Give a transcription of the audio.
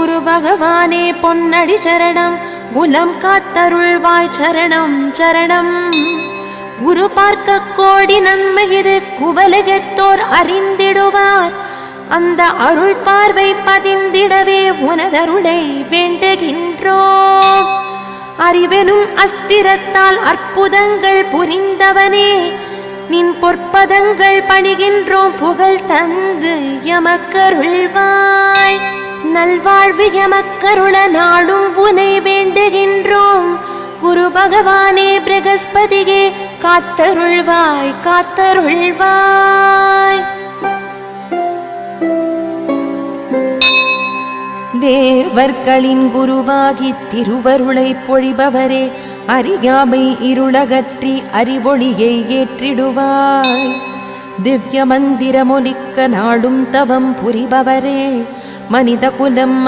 குரு பகவானே பொன்னடி சரணம், குலம் காத்தருள்வாய் சரணம் சரணம். குரு பார்க்க கோடி நன்மை இது குவலகத்தோர் அறிந்திடுவார், அந்த அருள் பார்வை பதிந்திடவே உனதருளை வேண்டுகின்றோம். அறிவெனும் அஸ்திரத்தால் அற்புதங்கள் புரிந்தவனே, நின் பொற்பதங்கள் பணிகின்றோம், புகழ் தந்து எமக்கருள்வாய். நல்வாழ்வு எமக்கருள நாளும் உனை வேண்டுகின்றோம். குரு பகவானே பிரகஸ்பதியே காத்தருள்வாய் காத்தருள்வாய். தேவர்களின் குருவாகி திருவருளை பொழிபவரே, அறியாமை இருளகற்றி அறிவொளியை ஏற்றிடுவாய். திவ்ய மந்திரமொலிக்க நாடும் தவம் புரிபவரே, மனித குலம்